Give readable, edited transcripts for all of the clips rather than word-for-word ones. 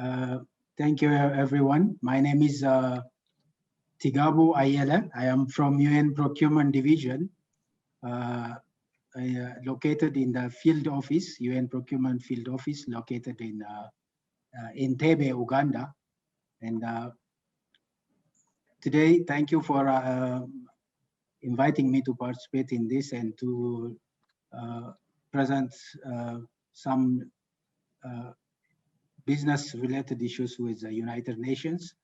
Thank you, everyone. My name is Tigabu Ayele. I am from UN Procurement Division, located in the field office, UN Procurement Field Office, located in Entebbe, Uganda. And today, thank you for inviting me to participate in this and to present some business-related issues with the United Nations.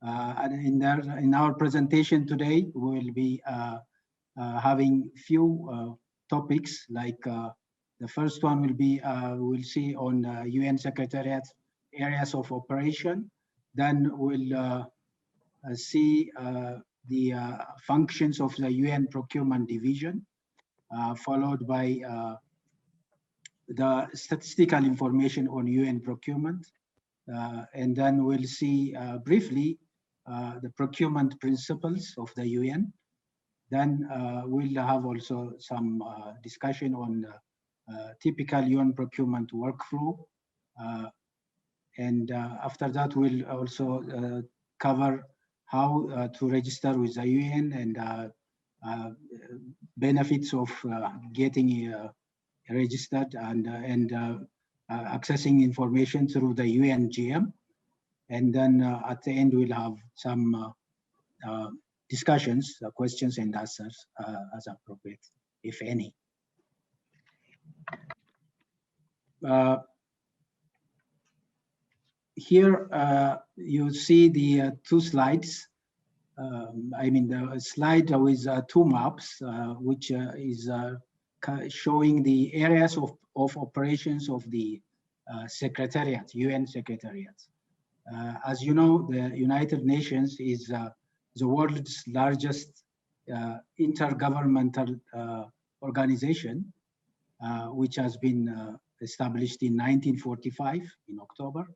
And in our presentation today, we will be having few topics. Like the first one will be we'll see on UN Secretariat areas of operation. Then we'll see the functions of the UN Procurement Division, followed by the statistical information on UN procurement. And then we'll see briefly the procurement principles of the UN. Then we'll have also some discussion on typical UN procurement workflow. And after that, we'll also cover how to register with the UN and benefits of getting registered and accessing information through the UNGM. And then at the end, we'll have some discussions, questions and answers as appropriate, if any. Here you see the two slides. I mean, the slide with two maps, which is showing the areas of operations of the Secretariat, UN Secretariat. As you know, the United Nations is the world's largest intergovernmental organization, which has been established in 1945 in October.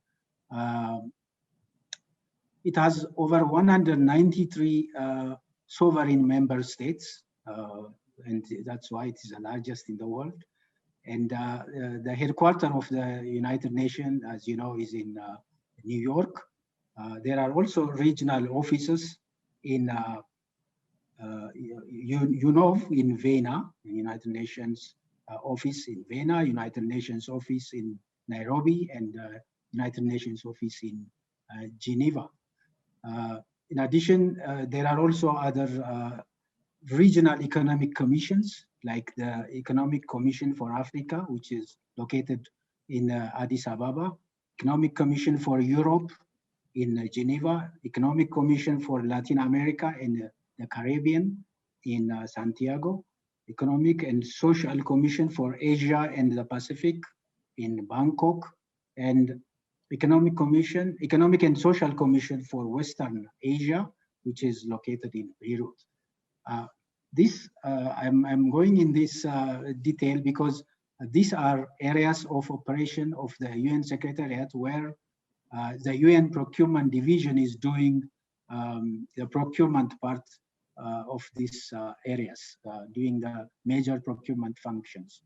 It has over 193 sovereign member states, and that's why it is the largest in the world. And the headquarters of the United Nations, as you know, is in New York. There are also regional offices in, in Vienna, the United Nations office in Vienna, United Nations office in Nairobi, and United Nations office in Geneva. In addition, there are also other regional economic commissions, like the Economic Commission for Africa, which is located in Addis Ababa, Economic Commission for Europe in Geneva, Economic Commission for Latin America and the Caribbean in Santiago, Economic and Social Commission for Asia and the Pacific in Bangkok, and Economic and Social Commission for Western Asia, which is located in Beirut. I'm going in this detail because these are areas of operation of the UN Secretariat where the UN Procurement Division is doing the procurement part of these areas, doing the major procurement functions.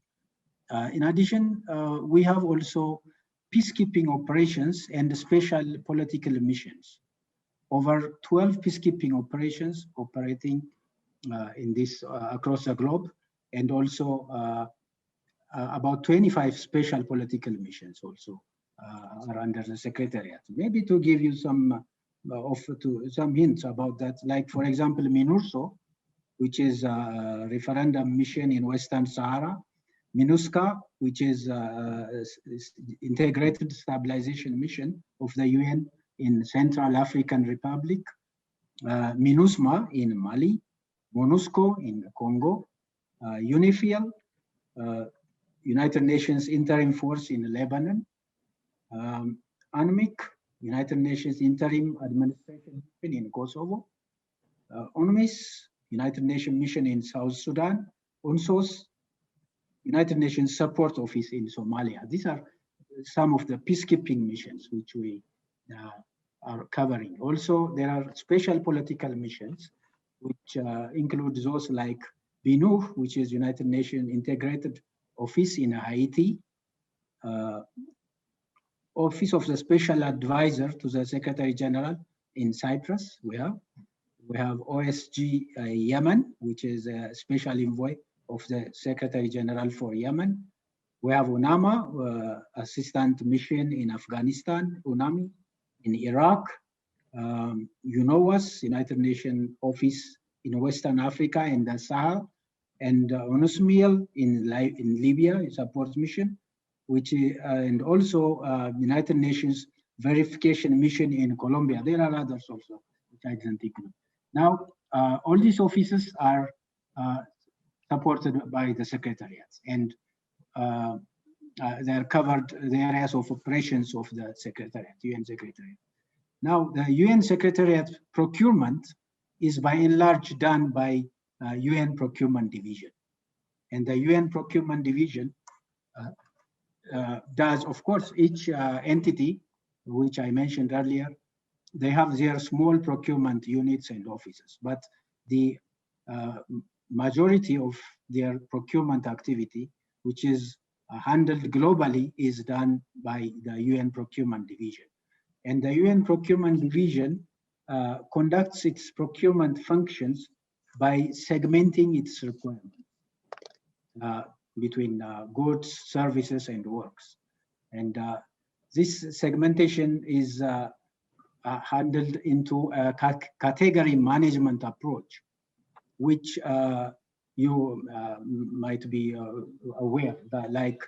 In addition, we have also peacekeeping operations and special political missions. Over 12 peacekeeping operations operating in this across the globe, and also about 25 special political missions also are under the Secretariat. Maybe to give you some some hints about that, like for example, MINURSO, which is a referendum mission in Western Sahara, MINUSCA, which is integrated stabilization mission of the UN in Central African Republic, MINUSMA in Mali, MONUSCO in Congo, UNIFIL, United Nations Interim Force in Lebanon, UNMIC, United Nations Interim Administration in Kosovo, UNMISS, United Nations Mission in South Sudan, UNSOS, United Nations Support Office in Somalia. These are some of the peacekeeping missions which we are covering. Also, there are special political missions, which include those like BNUH, which is United Nations Integrated Office in Haiti. Office of the Special Advisor to the Secretary General in Cyprus. We have OSG Yemen, which is a special envoy of the Secretary General for Yemen. We have UNAMA, Assistant Mission in Afghanistan, UNAMI, in Iraq, UNOWAS, United Nations Office in Western Africa and the Sahel, and UNOSMIL in Libya, support mission, which and also United Nations Verification Mission in Colombia. There are others also, which I didn't include. Now, all these offices are supported by the secretariats, and they are covered the areas of operations of the Secretariat, UN Secretariat. Now, the UN Secretariat procurement is by and large done by UN Procurement Division. And the UN Procurement Division does, of course, each entity, which I mentioned earlier, they have their small procurement units and offices, but the majority of their procurement activity, which is handled globally, is done by the UN Procurement Division. And the UN Procurement Division conducts its procurement functions by segmenting its requirements between goods, services, and works. And this segmentation is handled into a category management approach, which you might be aware that, like,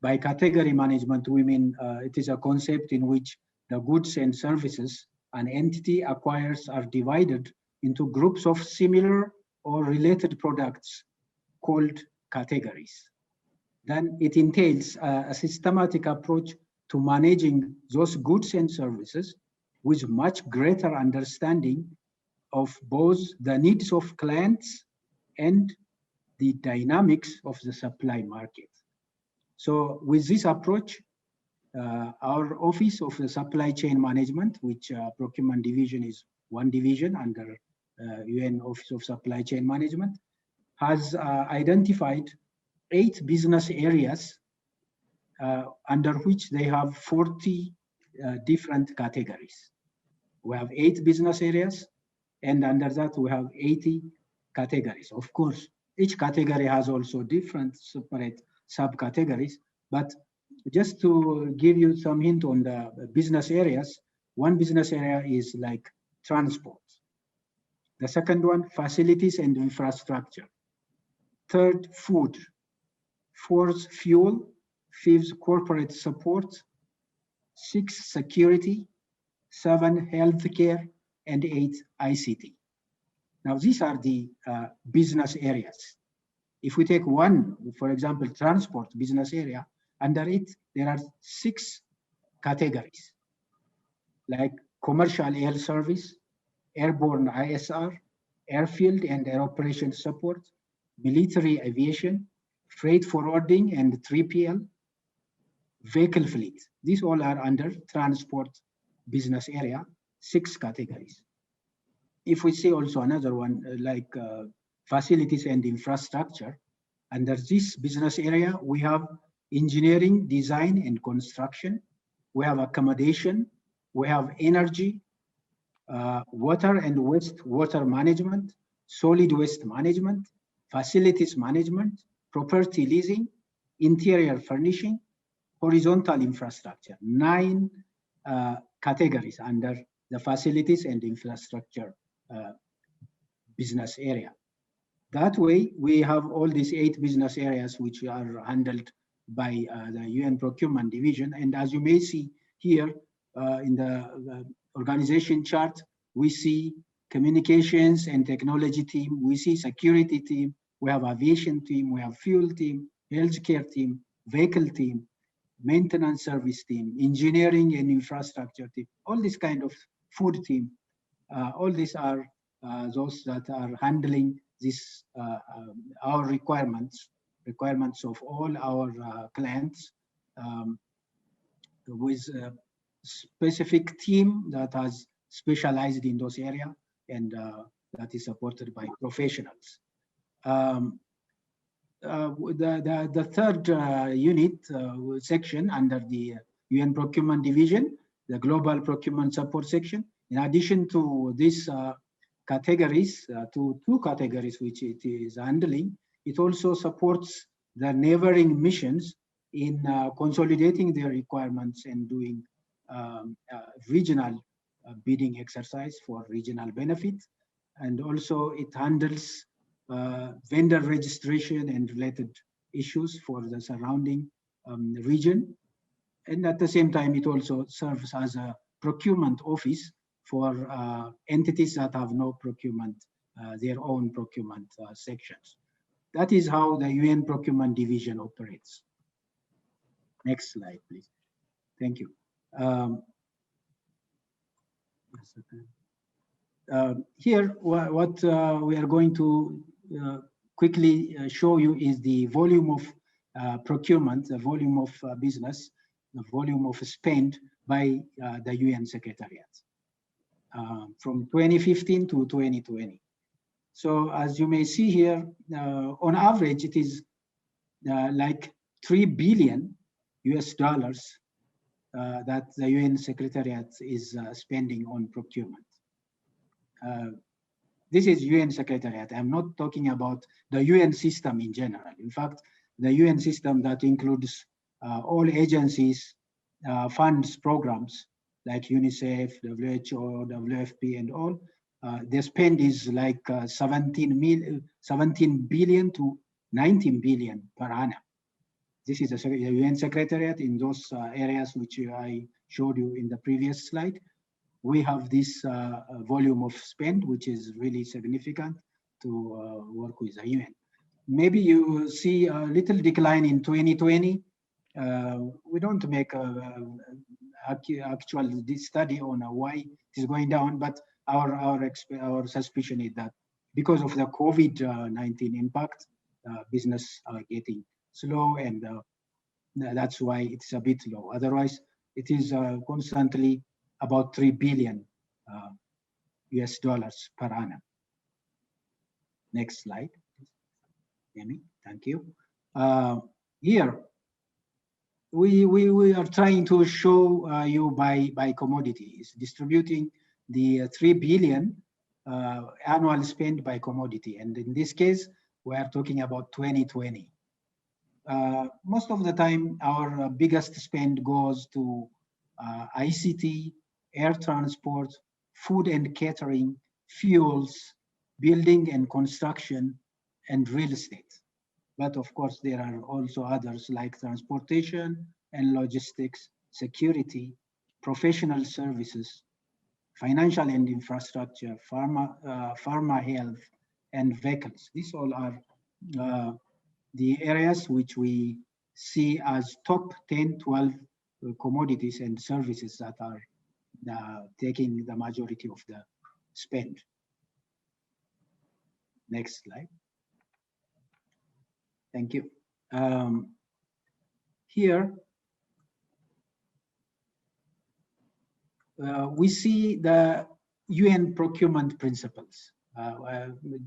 by category management, we mean it is a concept in which the goods and services an entity acquires are divided into groups of similar or related products called categories. Then it entails a systematic approach to managing those goods and services with much greater understanding of both the needs of clients and the dynamics of the supply market. So with this approach, our Office of the Supply Chain Management, which Procurement Division is one division under UN Office of Supply Chain Management, has identified 8 business areas under which they have 40 different categories. We have 8 business areas, and under that we have 80 categories. Of course, each category has also different separate subcategories, but just to give you some hint on the business areas, one business area is like transport. The second one, facilities and infrastructure. Third, food. Fourth, fuel. Fifth, corporate support. 6, security. 7, healthcare. And 8, ICT. Now, these are the business areas. If we take one, for example, transport business area, under it, there are 6 categories, like commercial air service, airborne ISR, airfield and air operation support, military aviation, freight forwarding and 3PL, vehicle fleet. These all are under transport business area, 6 categories. If we see also another one, like facilities and infrastructure, under this business area, we have engineering, design, and construction. We have accommodation. We have energy, water and wastewater management, solid waste management, facilities management, property leasing, interior furnishing, horizontal infrastructure. 9 categories under the facilities and infrastructure business area. That way, we have all these 8 business areas which are handled by the UN Procurement Division. And as you may see here in the organization chart, we see communications and technology team, we see security team, we have aviation team, we have fuel team, healthcare team, vehicle team, maintenance service team, engineering and infrastructure team, all this kind of food team. All these are those that are handling this, our requirements of all our clients, with a specific team that has specialized in those areas and that is supported by professionals. The third unit section under the UN Procurement Division, the Global Procurement Support Section. In addition to these categories, to two categories which it is handling, it also supports the neighboring missions in consolidating their requirements and doing regional bidding exercise for regional benefit. And also it handles vendor registration and related issues for the surrounding region. And at the same time, it also serves as a procurement office for entities that have no procurement, their own procurement sections. That is how the UN Procurement Division operates. Next slide, please. Thank you. Here, what we are going to quickly show you is the volume of procurement, the volume of business, the volume of spend by the UN Secretariat from 2015 to 2020. So as you may see here, on average, it is like $3 billion US that the UN Secretariat is spending on procurement. This is UN Secretariat. I'm not talking about the UN system in general. In fact, the UN system that includes all agencies, funds, programs like UNICEF, WHO, WFP, and all. The spend is like 17 billion to 19 billion per annum. This is the UN Secretariat in those areas which I showed you in the previous slide. We have this volume of spend, which is really significant to work with the UN. Maybe you see a little decline in 2020. We don't make an actual study on why it is going down, but our suspicion is that because of the COVID-19 impact, business are getting slow, and that's why it's a bit low. Otherwise, it is constantly about $3 billion US per annum. Next slide, Amy. Thank you. Here, we are trying to show you by commodities, distributing the 3 billion annual spend by commodity. And in this case, we are talking about 2020. Most of the time, our biggest spend goes to ICT, air transport, food and catering, fuels, building and construction, and real estate. But of course, there are also others like transportation and logistics, security, professional services, financial and infrastructure, pharma health, and vehicles. These all are the areas which we see as top 10, 12 commodities and services that are taking the majority of the spend. Next slide. Thank you. Here, we see the UN procurement principles.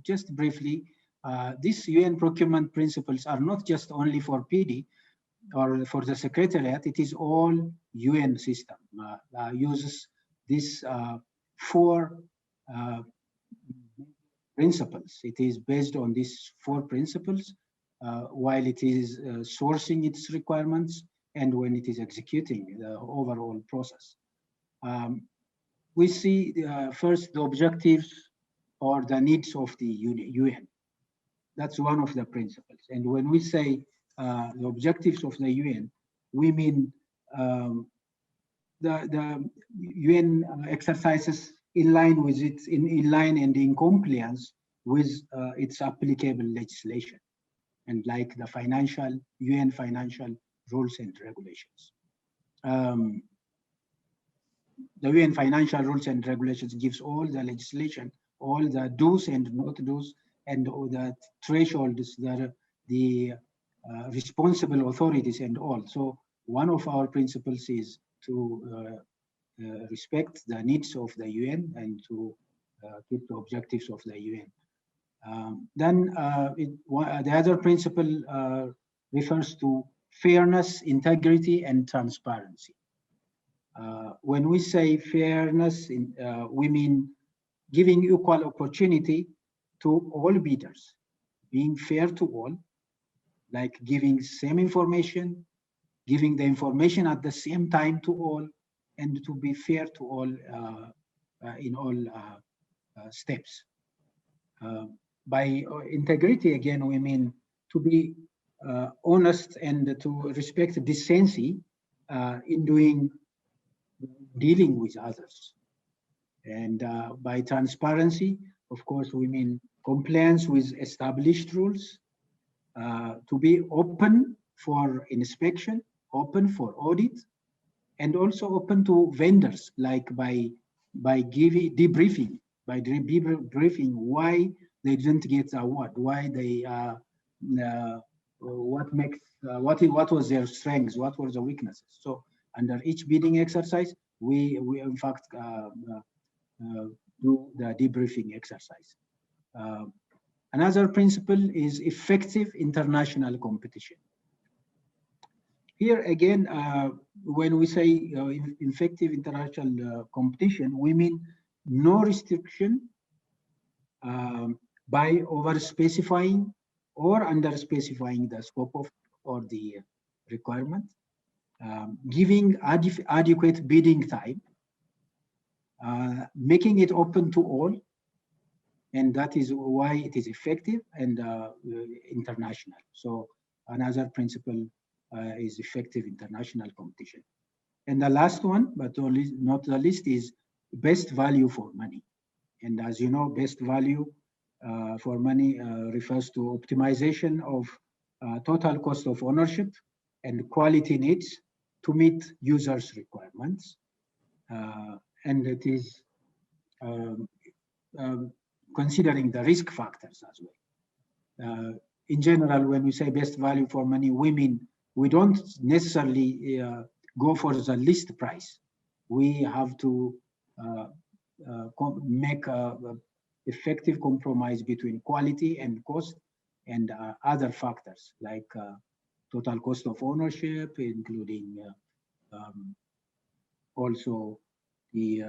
Just briefly, these UN procurement principles are not just only for PD or for the Secretariat, it is all UN system. Uses these 4 principles. It is based on these 4 principles while it is sourcing its requirements and when it is executing the overall process. We see first the objectives or the needs of the UN. That's one of the principles. And when we say the objectives of the UN, we mean the UN exercises in line with its in line and in compliance with its applicable legislation, and like the UN financial rules and regulations. The UN financial rules and regulations gives all the legislation, all the do's and not do's, and all the thresholds, the responsible authorities and all. So one of our principles is to respect the needs of the UN and to keep the objectives of the UN. Then the other principle refers to fairness, integrity, and transparency. When we say fairness, we mean giving equal opportunity to all bidders, being fair to all, like giving same information, giving the information at the same time to all, and to be fair to all in all steps. By integrity, again, we mean to be honest and to respect decency in dealing with others. And by transparency, of course, we mean compliance with established rules, to be open for inspection, open for audit, and also open to vendors, like by debriefing why they didn't get the award, why they what was their strengths, what were the weaknesses. So under each bidding exercise, we in fact do the debriefing exercise. Another principle is effective international competition. Here again, when we say effective international competition, we mean no restriction by over-specifying or under-specifying the scope of or the requirement, giving adequate bidding time, making it open to all, and that is why it is effective and international. So another principle is effective international competition. And the last one, but not the least, is best value for money. And as you know, best value for money refers to optimization of total cost of ownership and quality needs to meet users' requirements. And it is considering the risk factors as well. In general, when we say best value for money, we mean we don't necessarily go for the list price. We have to make an effective compromise between quality and cost and other factors like total cost of ownership, including also the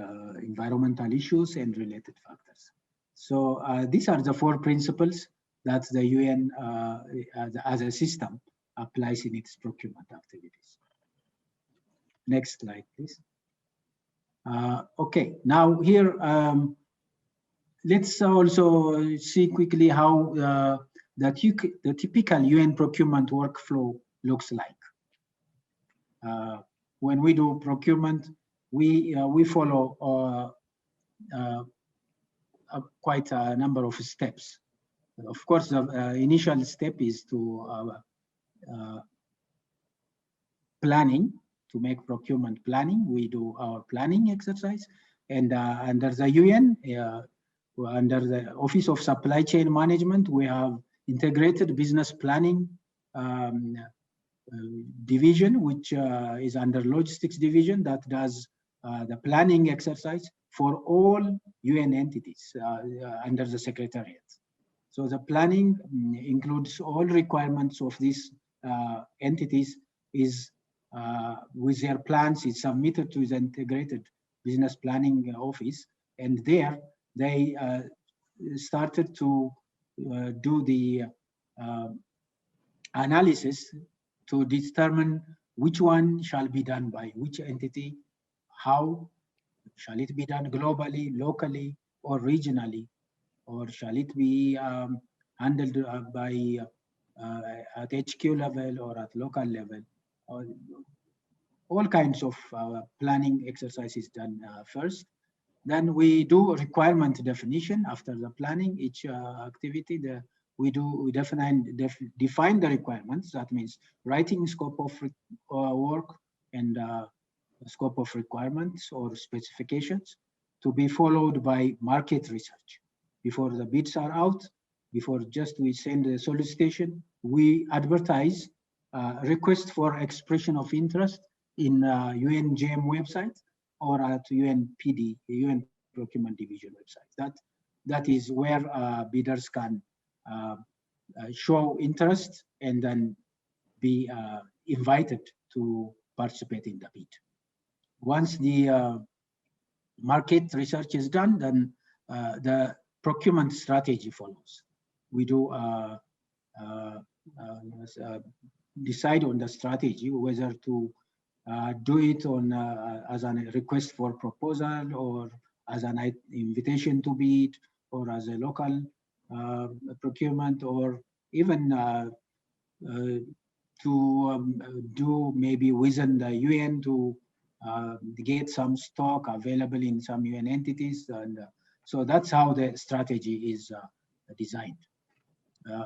environmental issues and related factors. So these are the 4 principles that the UN as a system applies in its procurement activities. Next slide, please. Okay, now here, let's also see quickly how the typical UN procurement workflow looks like. When we do procurement, we follow quite a number of steps. Of course, the initial step is to planning, to make procurement planning. We do our planning exercise, and under the UN, under the Office of Supply Chain Management, we have integrated business planning division, which is under logistics division, that does the planning exercise for all UN entities under the Secretariat. So the planning includes all requirements of these entities, is with their plans, is submitted to the integrated business planning office, and there they started to do the analysis to determine which one shall be done by which entity, how shall it be done globally, locally, or regionally, or shall it be handled by at HQ level or at local level. All kinds of planning exercises done first. Then we do requirement definition after the planning. Each activity, we define the requirements. That means writing scope of work and scope of requirements or specifications, to be followed by market research. Before the bids are out, before just we send the solicitation, we advertise request for expression of interest in UNGM website or at UNPD, UN Procurement Division website. That is where bidders can show interest and then be invited to participate in the bid. once the market research is done, then the procurement strategy follows. We do decide on the strategy, whether to do it on as a request for proposal, or as an invitation to bid, or as a local procurement, or even to do maybe within the UN to get some stock available in some UN entities. And so that's how the strategy is designed.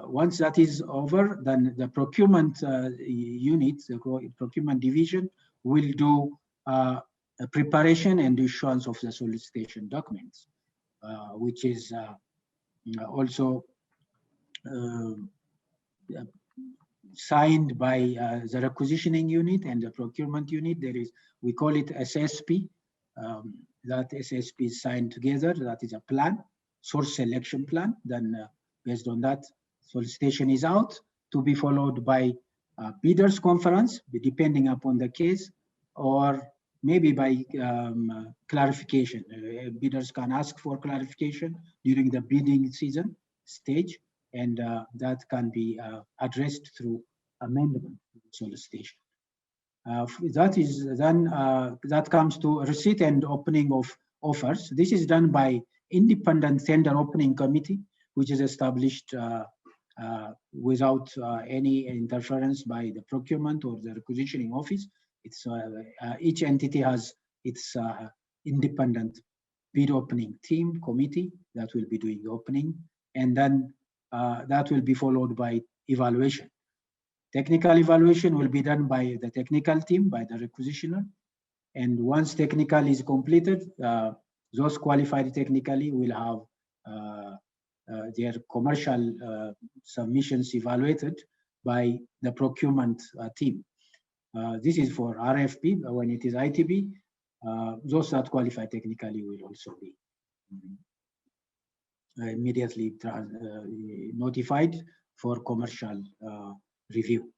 Once that is over, then the procurement unit, the procurement division, will do preparation and issuance of the solicitation documents, which is also signed by the requisitioning unit and the procurement unit. There is, we call it SSP. That SSP is signed together. That is a plan, source selection plan. Then based on that, solicitation is out, to be followed by bidders conference, depending upon the case, or maybe by clarification. Bidders can ask for clarification during the bidding season stage, and that can be addressed through amendment solicitation. That is then, that comes to receipt and opening of offers. This is done by independent tender opening committee, which is established without any interference by the procurement or the requisitioning office. It's each entity has its independent bid opening team committee that will be doing the opening, and then that will be followed by evaluation. Technical evaluation will be done by the technical team, by the requisitioner, and once technical is completed, those qualified technically will have their commercial submissions evaluated by the procurement team. This is for RFP. When it is ITB, those that qualify technically will also be immediately notified for commercial review.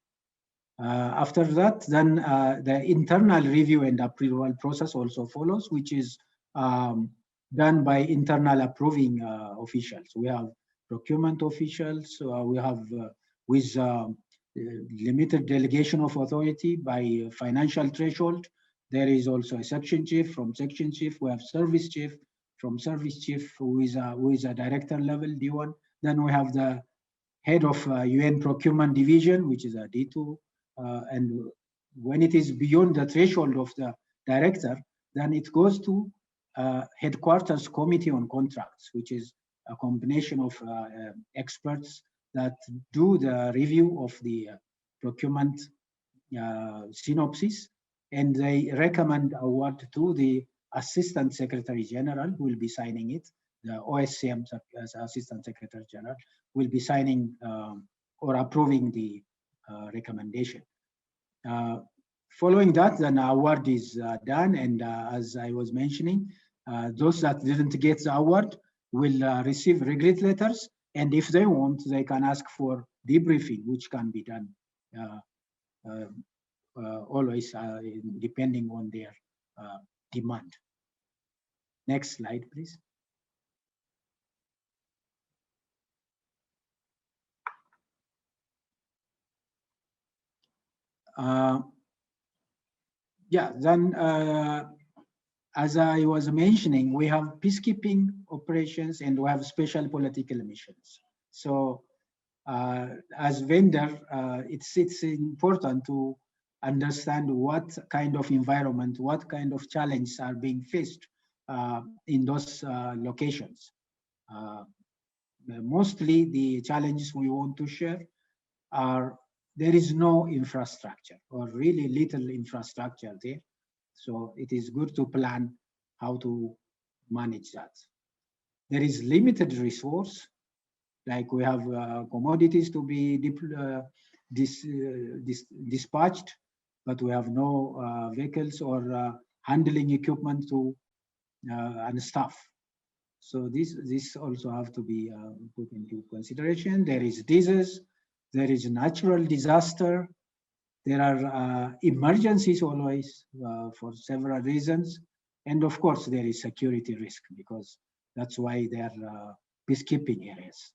After that, then the internal review and approval process also follows, which is done by internal approving officials. We have procurement officials, we have with limited delegation of authority by financial threshold. There is also a section chief. From section chief, we have service chief. From service chief, who is a director level, D1. Then we have the head of UN procurement division, which is a D2. And when it is beyond the threshold of the director, then it goes to headquarters committee on contracts, which is a combination of experts that do the review of the procurement synopsis, and they recommend award to the Assistant Secretary General, who will be signing it. The OSCM Assistant Secretary General will be signing or approving the recommendation. Following that, then award is done, and as I was mentioning, those that didn't get the award will receive regret letters, and if they want, they can ask for debriefing, which can be done always depending on their demand. Next slide, please. Yeah, then as I was mentioning, we have peacekeeping operations and we have special political missions. So as vendor, it's important to understand what kind of environment, what kind of challenges are being faced in those locations. Mostly the challenges we want to share are there is no infrastructure or really little infrastructure there. So it is good to plan how to manage that. There is limited resource, like we have commodities to be dispatched, but we have no vehicles or handling equipment to and staff. So this also have to be put into consideration. There is disease, there is natural disaster, There are emergencies always for several reasons. And of course, there is security risk because that's why they are peacekeeping areas.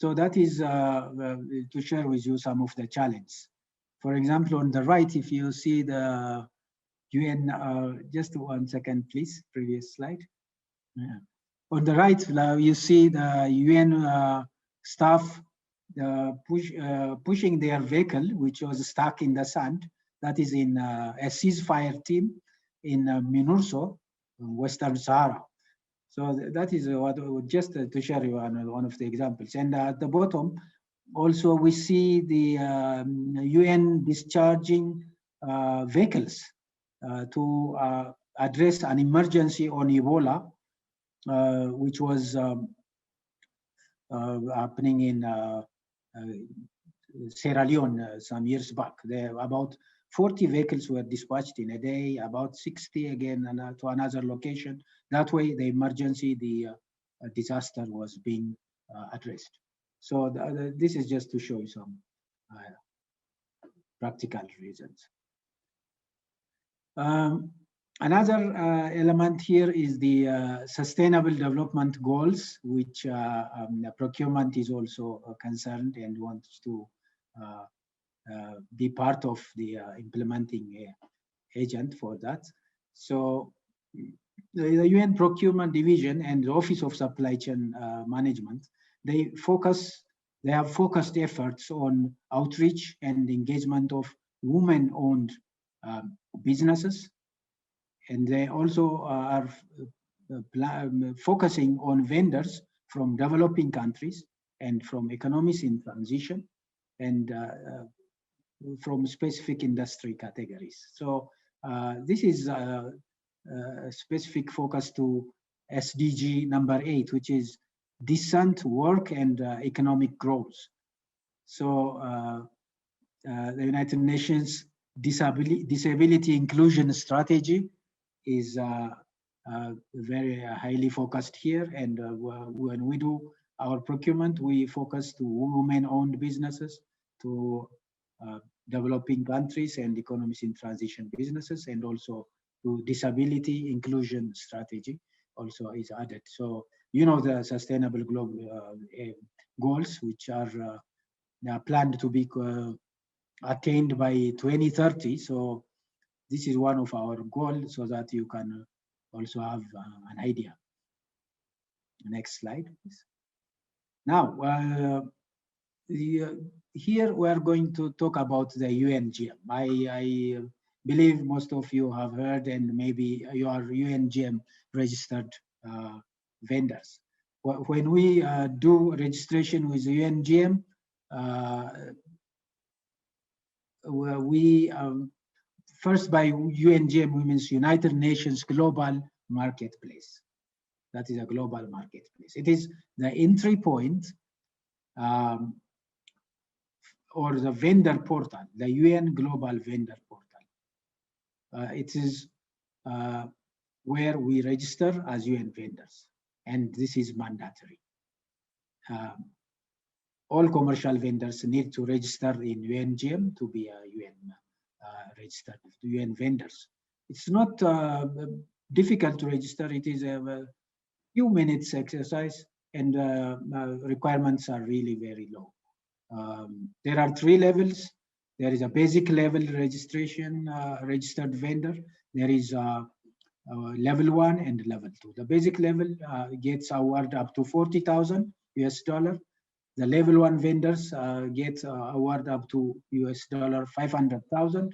So that is to share with you some of the challenges. For example, on the right, if you see the UN, just 1 second, please, previous slide. Yeah. On the right, you see the UN staff pushing their vehicle, which was stuck in the sand. That is in a ceasefire team in Minurso, Western Sahara. So that is what just to share you one of the examples. And at the bottom, also we see the UN discharging vehicles to address an emergency on Ebola, which was happening in Sierra Leone some years back. There about 40 vehicles were dispatched in a day, about 60 again to another location. That way, the emergency, the disaster was being addressed. So this is just to show you some practical reasons. Another element here is the Sustainable Development Goals, which the procurement is also concerned and wants to be part of the implementing agent for that. So the UN Procurement Division and the Office of Supply Chain Management, they have focused efforts on outreach and engagement of women-owned businesses. And they also are focusing on vendors from developing countries and from economies in transition and from specific industry categories. So this is a specific focus to SDG number 8, which is decent work and economic growth. So the United Nations Disability Inclusion Strategy is very highly focused here. And when we do our procurement, we focus to women-owned businesses, to developing countries and economies in transition businesses, and also to disability inclusion strategy also is added. So, you know, the Sustainable Global Goals, which are planned to be attained by 2030. So this is one of our goals, so that you can also have an idea. Next slide, please. Now, here we are going to talk about the UNGM. I believe most of you have heard, and maybe you are UNGM registered vendors. When we do registration with UNGM, we first, by UNGM, we means United Nations Global Marketplace. That is a global marketplace. It is the entry point or the vendor portal, the UN Global Vendor Portal. It is where we register as UN vendors, and this is mandatory. All commercial vendors need to register in UNGM to be a UN registered UN vendors. It's not difficult to register. It is a few minutes exercise, and requirements are really very low. There are 3 levels. There is a basic level registration, registered vendor. There is level 1 and level 2. The basic level gets award up to $40,000 US. The level 1 vendors get award up to US $500,000,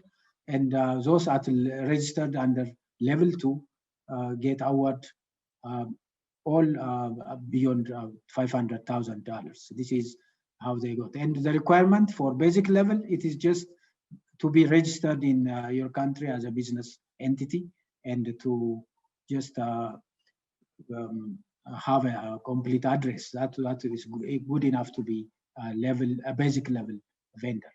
and those are registered under level 2 get award all beyond $500,000. This is how they got. And the requirement for basic level, it is just to be registered in your country as a business entity, and to just have a complete address. That is good enough to be a basic level vendor.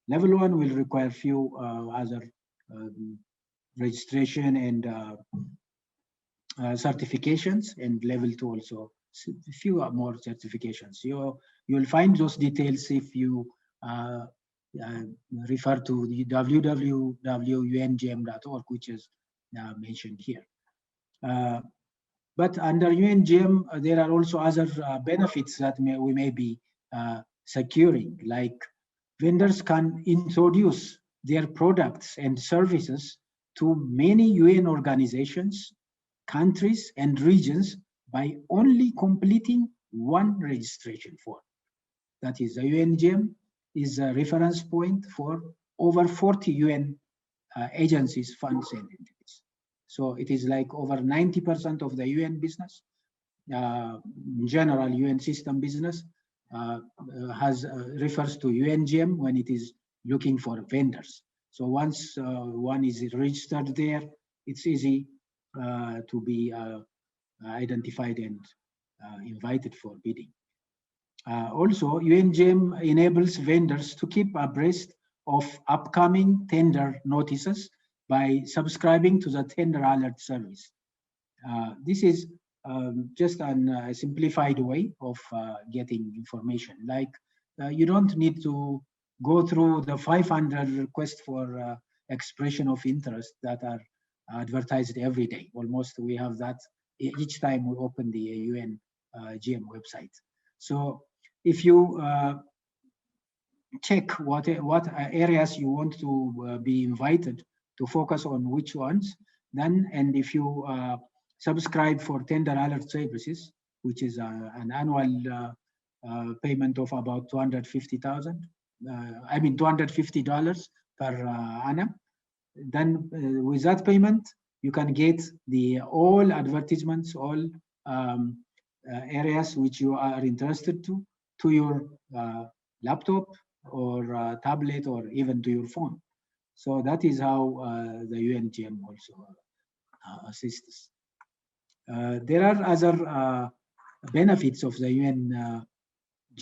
Level 1 will require few other registration and certifications, and level 2 also few more certifications. You'll find those details if you refer to the www.ungm.org, which is mentioned here. But under UNGM, there are also other benefits that we may be securing, like vendors can introduce their products and services to many UN organizations, countries, and regions by only completing one registration form. That is, the UNGM is a reference point for over 40 UN agencies, funds, and entities. So it is like over 90% of the UN business, in general UN system business, refers to UNGM when it is looking for vendors. So once one is registered there, it's easy to be identified and invited for bidding. Also, UNGM enables vendors to keep abreast of upcoming tender notices by subscribing to the tender alert service. This is just a simplified way of getting information. Like you don't need to go through the 500 requests for expression of interest that are advertised every day. Almost we have that each time we open the UNGM website. So if you check what areas you want to be invited to focus on, which ones, then, and if you subscribe for tender alert services, which is an annual payment of about $250,000, $250 per annum, then with that payment, you can get all advertisements, all areas which you are interested to your laptop or tablet or even to your phone. So that is how the UNGM also assists. There are other benefits of the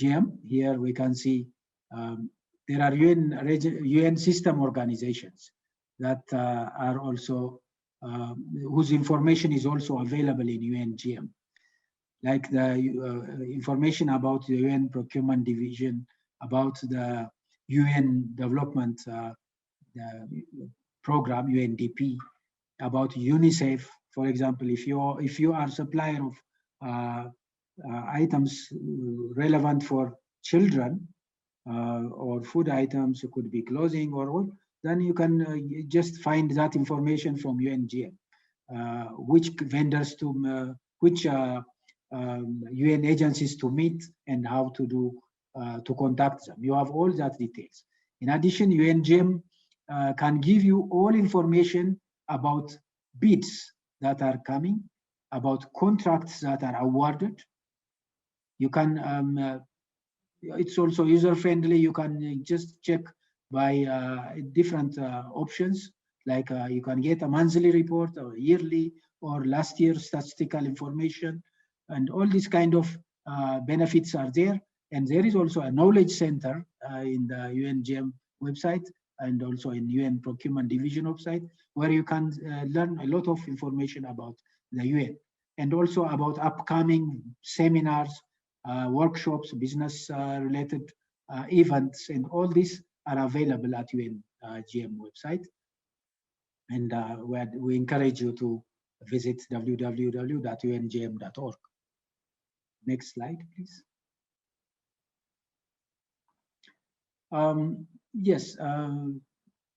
UNGM. Here we can see there are UN system organizations that are also, whose information is also available in UNGM. Like the information about the UN Procurement Division, about the UN Development Program, UNDP, about UNICEF, for example. If you are a supplier of items relevant for children or food items, it could be clothing or what, then you can just find that information from UNGM, which vendors to, which UN agencies to meet and how to do to contact them. You have all that details. In addition, UNGM can give you all information about bids that are coming, about contracts that are awarded. You can, it's also user-friendly. You can just check by different options, like you can get a monthly report or yearly or last year's statistical information, and all these kind of benefits are there. And there is also a knowledge center in the UNGM website and also in UN Procurement Division website, where you can learn a lot of information about the UN and also about upcoming seminars, workshops, business related events, and all these are available at UNGM website. And we encourage you to visit www.ungm.org. Next slide, please. Yes,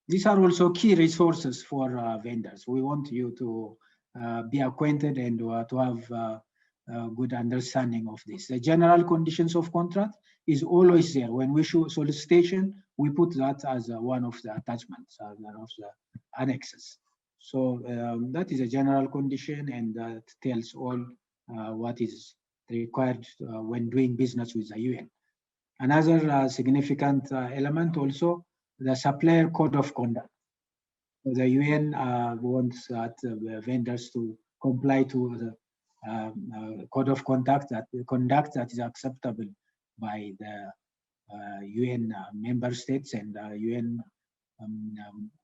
these are also key resources for vendors. We want you to be acquainted and to have a good understanding of this. The general conditions of contract is always there. When we show solicitation, we put that as one of the attachments, one of the annexes. So that is a general condition, and that tells all what is required when doing business with the UN. Another significant element also, the supplier code of conduct. The UN wants that vendors to comply to the code of conduct that is acceptable by the UN member states and UN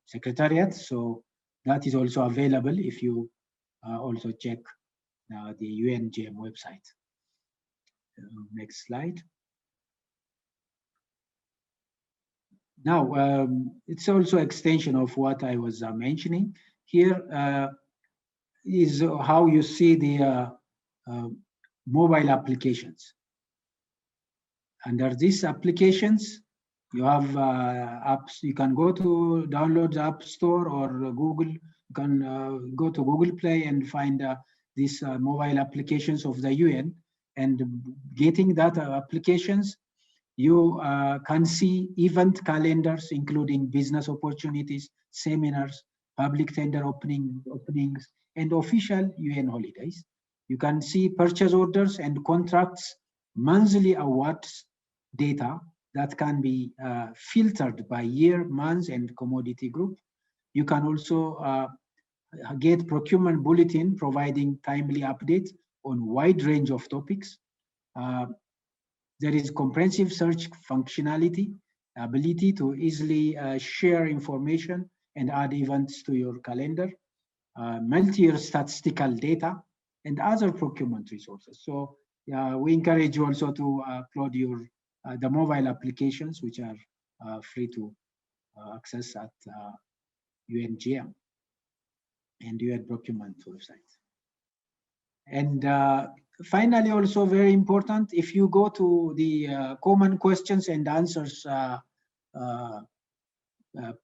Secretariat. So that is also available if you also check the UNGM website. Next slide. Now, it's also extension of what I was mentioning. Here is how you see the mobile applications. Under these applications, you have apps. You can go to download the App Store or Google. You can go to Google Play and find these mobile applications of the UN. And getting that applications, you can see event calendars, including business opportunities, seminars, public tender openings, and official UN holidays. You can see purchase orders and contracts, monthly awards data that can be filtered by year, month, and commodity group. You can also get procurement bulletin providing timely updates on wide range of topics. There is comprehensive search functionality, ability to easily share information and add events to your calendar, multi-year statistical data, and other procurement resources. So we encourage you also to upload your the mobile applications, which are free to access at UNGM and UN procurement website. And finally, also very important, if you go to the common questions and answers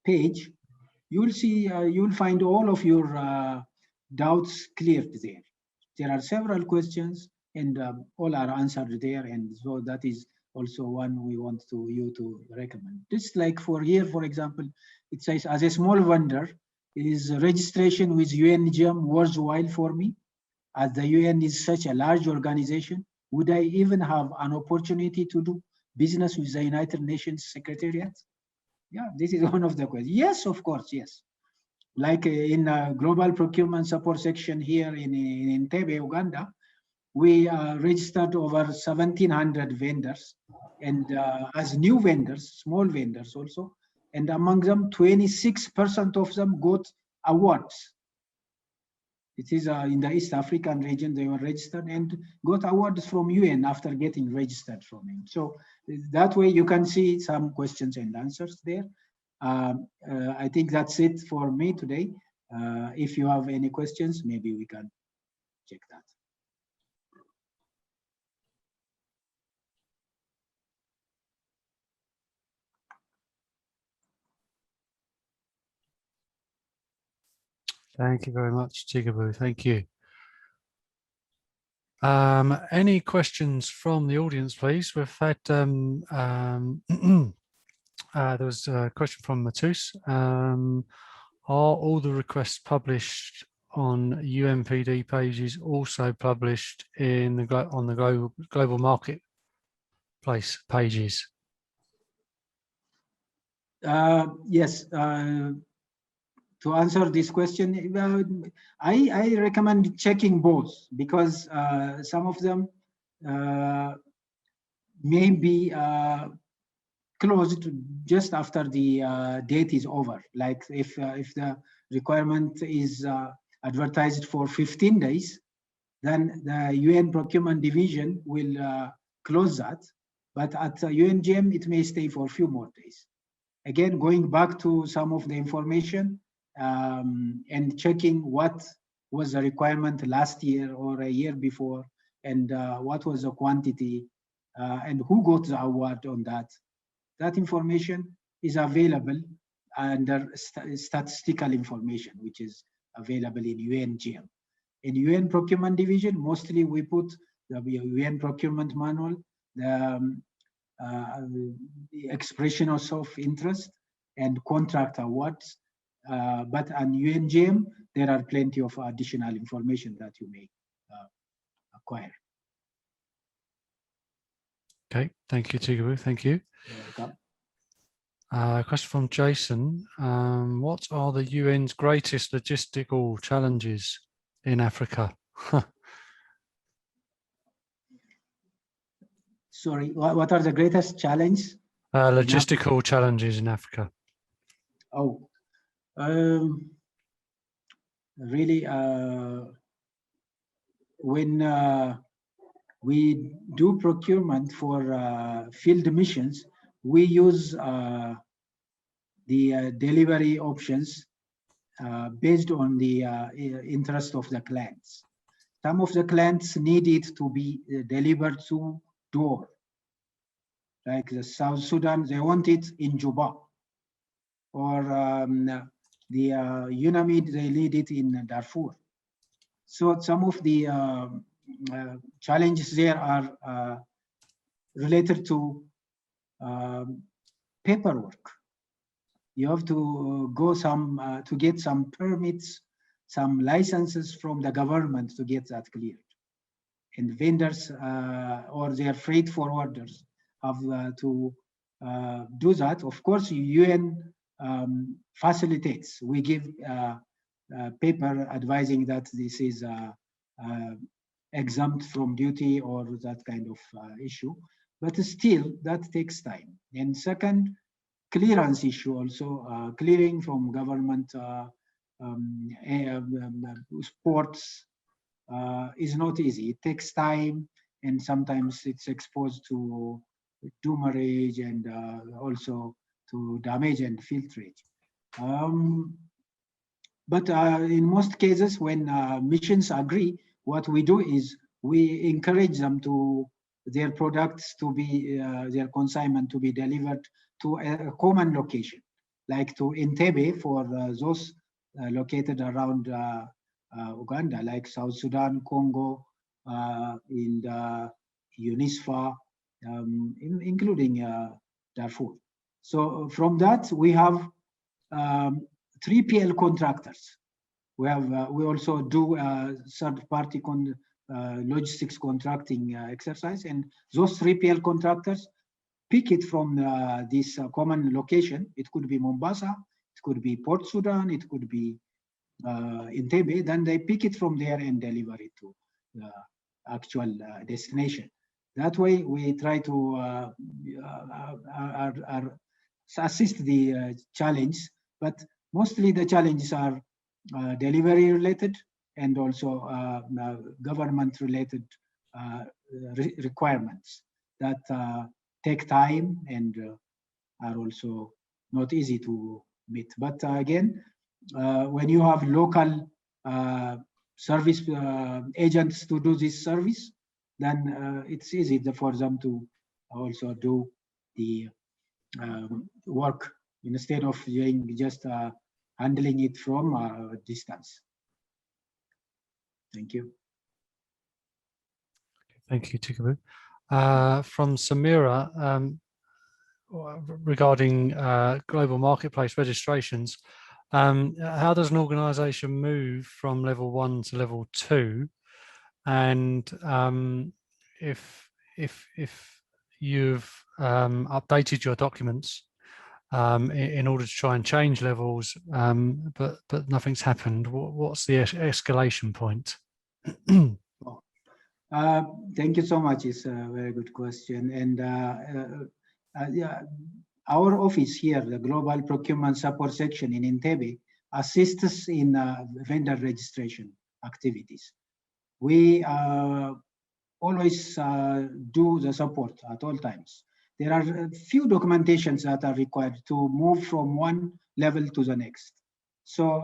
page, you'll see, you'll find all of your doubts cleared there. There are several questions and all are answered there. And so that is also one we want you to recommend. Just like for here, for example, it says, as a small vendor, is registration with UNGM worthwhile for me? As the UN is such a large organization, would I even have an opportunity to do business with the United Nations Secretariat? Yeah, this is one of the questions. Yes, of course, yes. Like in Global Procurement Support Section here in Entebbe, Uganda, we registered over 1,700 vendors, and as new vendors, small vendors also, and among them, 26% of them got awards. It is in the East African region, they were registered and got awards from UN after getting registered from him. So that way you can see some questions and answers there. I think that's it for me today. If you have any questions, maybe we can check that. Thank you very much, Tigabu. Thank you. Any questions from the audience, please? We've had there was a question from Matus. Are all the requests published on UNPD pages also published in the on the global marketplace pages? Yes. To answer this question, I recommend checking both, because some of them may be closed just after the date is over. Like if the requirement is advertised for 15 days, then the UN Procurement Division will close that. But at UNGM, it may stay for a few more days. Again, going back to some of the information, and checking what was the requirement last year or a year before, and what was the quantity, and who got the award on that. That information is available under statistical information, which is available in UNGM. In UN Procurement Division, mostly we put the UN Procurement Manual, the expressions of interest, and contract awards. But on UNGM, there are plenty of additional information that you may acquire. Okay, thank you, Tigabu. Thank you. You're welcome. Question from Jason. What are the UN's greatest logistical challenges in Africa? Sorry, what are the greatest challenges? Logistical challenges in Africa. Oh, really, when we do procurement for field missions, we use the delivery options based on the interest of the clients. Some of the clients need it to be delivered to door. Like the South Sudan, they want it in Juba. Or the UNAMID, they need it in Darfur. So some of the challenges there are related to paperwork. You have to go to get some permits, some licenses from the government to get that cleared. And vendors or their freight forwarders have to do that. Of course, UN facilitates. We give paper advising that this is exempt from duty or that kind of issue. But still, that takes time. And second, clearance issue also, clearing from government ports is not easy. It takes time, and sometimes it's exposed to demurrage and also to damage and filtrate. But in most cases, when missions agree, what we do is we encourage them to their products to be their consignment to be delivered to a common location, like to Entebbe for those located around Uganda, like South Sudan, Congo, in UNISFA, including Darfur. So from that, we have 3PL contractors. We also do third-party logistics contracting exercise, and those 3PL contractors pick it from this common location. It could be Mombasa, it could be Port Sudan, it could be Entebbe. Then they pick it from there and deliver it to the actual destination. That way, we try to assist the challenge, but mostly the challenges are delivery related and also government related requirements that take time and are also not easy to meet. But again, when you have local service agents to do this service, then it's easy for them to also do the work instead of doing just handling it from a distance. Thank you. Thank you, Tigabu. From Samira, regarding global marketplace registrations, how does an organization move from level 1 to level 2? And if you've updated your documents in order to try and change levels, but nothing's happened, what's the escalation point? Thank you so much. It's a very good question. And yeah, our office here, the Global Procurement Support Section in Entebbe, assists us in vendor registration activities. We always do the support at all times. There are a few documentations that are required to move from one level to the next. So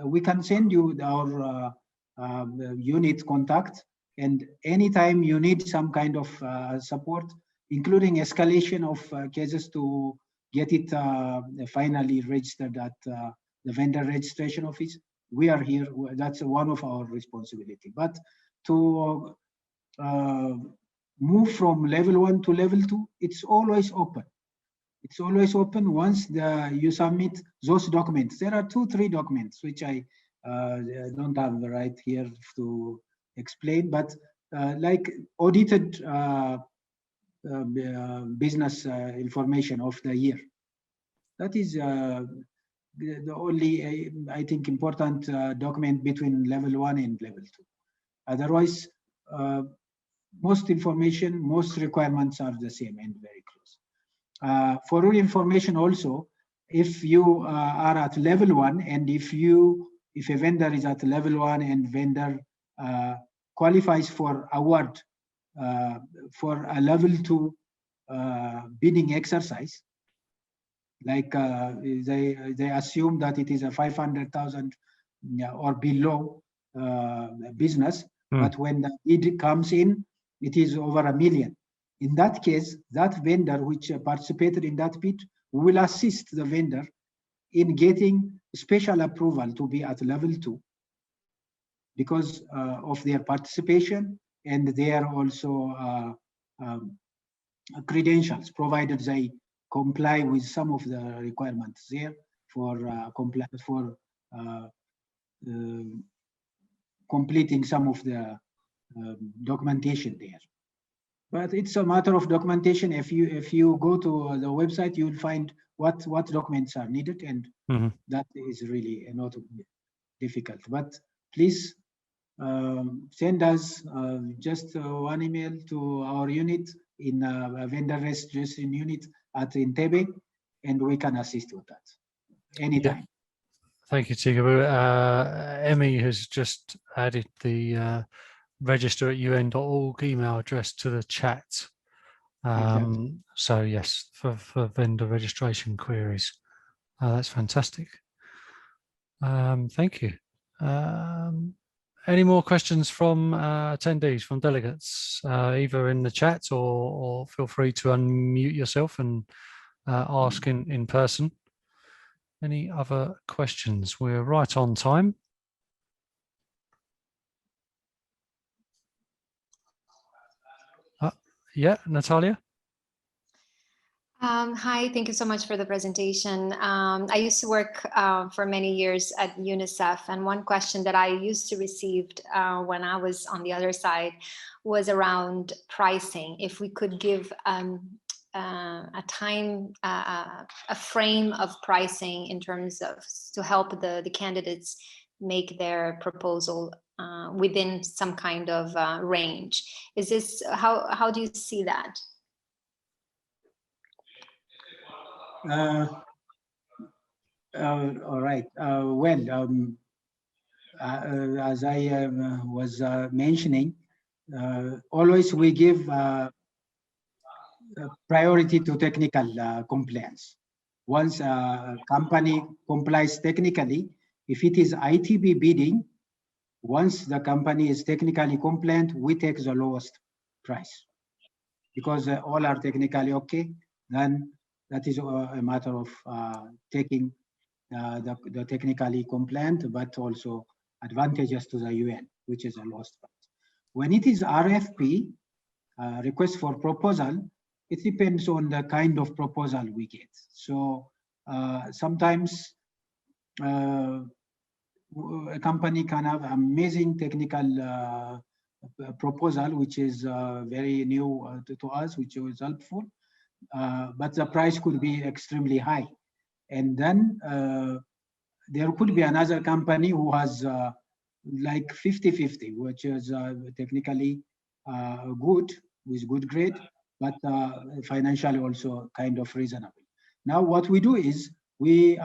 we can send you our unit contact, and anytime you need some kind of support, including escalation of cases to get it finally registered at the vendor registration office, we are here. That's one of our responsibility. But to move from level 1 to level 2, it's always open. It's always open once you submit those documents. There are 2-3 documents which I don't have the right here to explain, but like audited business information of the year. That is the only, I think, important document between level 1 and level 2. Otherwise, most information, most requirements are the same and very close. For your information also, if you are at level 1 and if a vendor is at level 1 and vendor qualifies for award for a level 2 bidding exercise, like they assume that it is a 500,000 or below business, but when the bid comes in, it is over 1 million. In that case, that vendor which participated in that bid will assist the vendor in getting special approval to be at level 2 because of their participation and their also credentials, provided they comply with some of the requirements there for completing some of the documentation there. But it's a matter of documentation. If you go to the website, you'll find what documents are needed, and that is really not difficult. But please send us just one email to our unit in a vendor registration unit at Entebbe, and we can assist with that anytime. Yeah. Thank you, Tigabu. Emmy has just added the register@un.org email address to the chat. Exactly. So yes, for vendor registration queries. That's fantastic. Thank you. Any more questions from attendees, from delegates, either in the chat or feel free to unmute yourself and ask in person. Any other questions? We're right on time. Yeah, Natalia? Hi, thank you so much for the presentation. I used to work for many years at UNICEF, and one question that I used to receive when I was on the other side was around pricing. If we could give a frame of pricing in terms of to help the candidates make their proposal within some kind of range. Is this how do you see that? All right. As I was mentioning, always we give priority to technical compliance. Once a company complies technically, if it is ITB bidding, once the company is technically compliant, we take the lowest price. Because all are technically okay, then that is a matter of taking the technically compliant, but also advantageous to the UN, which is a lowest price. When it is RFP, request for proposal, it depends on the kind of proposal we get. So sometimes a company can have amazing technical proposal, which is very new to us, which is helpful, but the price could be extremely high. And then there could be another company who has like 50-50, which is technically good, with good grade, but financially also kind of reasonable. Now what we do is we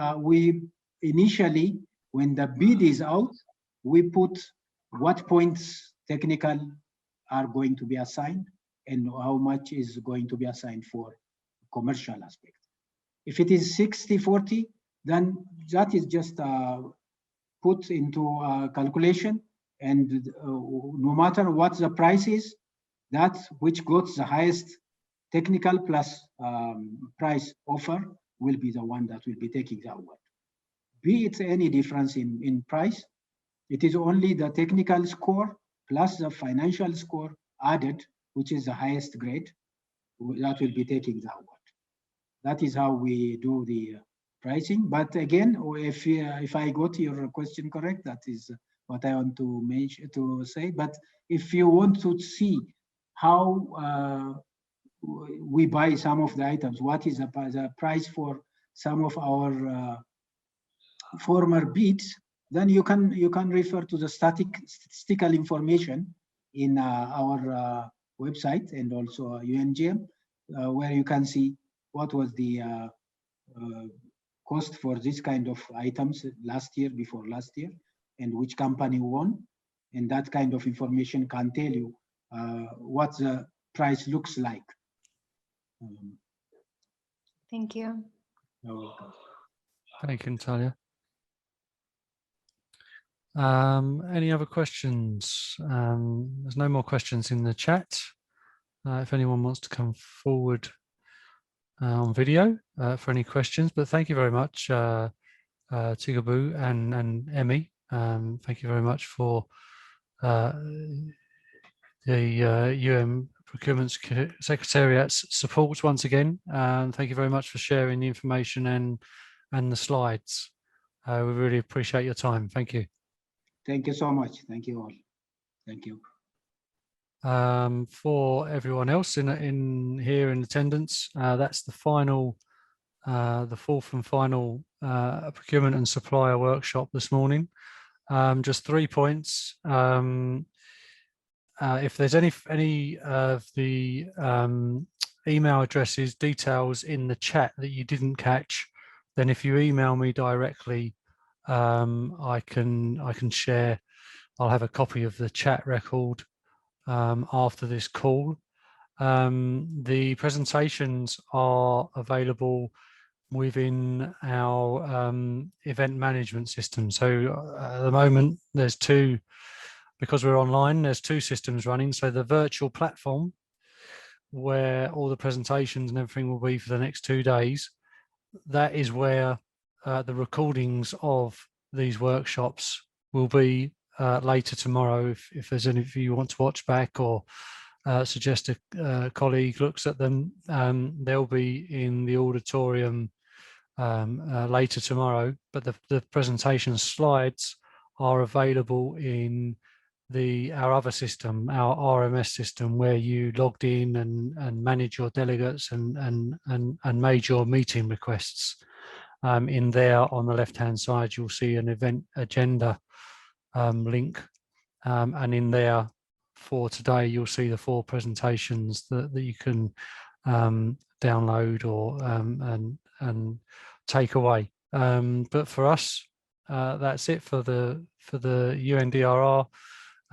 initially, when the bid is out, we put what points technical are going to be assigned and how much is going to be assigned for commercial aspect. If it is 60-40, then that is just put into calculation, and no matter what the price is, that which got the highest technical plus price offer will be the one that will be taking the award. Be it any difference in price, it is only the technical score plus the financial score added, which is the highest grade, that will be taking the award. That is how we do the pricing. But again, if I got your question correct, that is what I want to mention to say. But if you want to see how we buy some of the items, what is the price for some of our former bids, then you can refer to the statistical information in our website and also UNGM, where you can see what was the cost for this kind of items last year, before last year, and which company won. And that kind of information can tell you what the price looks like. Thank you. You're welcome. Thank you, Natalia. Any other questions? There's no more questions in the chat. If anyone wants to come forward on video for any questions, but thank you very much, Tigabu and Emmy. Thank you very much for the UN Procurement Secretariat's support once again. Thank you very much for sharing the information and the slides. We really appreciate your time. Thank you. Thank you so much. Thank you all. Thank you. For everyone else in here in attendance, that's the final, the fourth and final procurement and supplier workshop this morning. Just 3 points. If there's any of the email addresses, details in the chat that you didn't catch, then if you email me directly, I can share. I'll have a copy of the chat record after this call. The presentations are available within our event management system. So at the moment, there's two. Because we're online, there's two systems running. So the virtual platform, where all the presentations and everything will be for the next 2 days, that is where the recordings of these workshops will be later tomorrow. If there's any of you who want to watch back or suggest a colleague looks at them, they'll be in the auditorium later tomorrow. But the presentation slides are available in our other system, our RMS system, where you logged in and manage your delegates and made your meeting requests. In there on the left hand side, you'll see an event agenda link, and in there for today you'll see the 4 presentations that you can download or and take away. But for us, that's it for the UNDRR,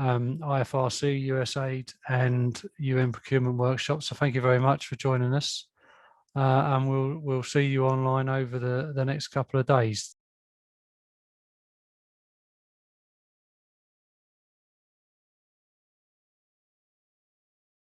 IFRC, USAID and UN Procurement Workshop. So thank you very much for joining us, and we'll see you online over the next couple of days.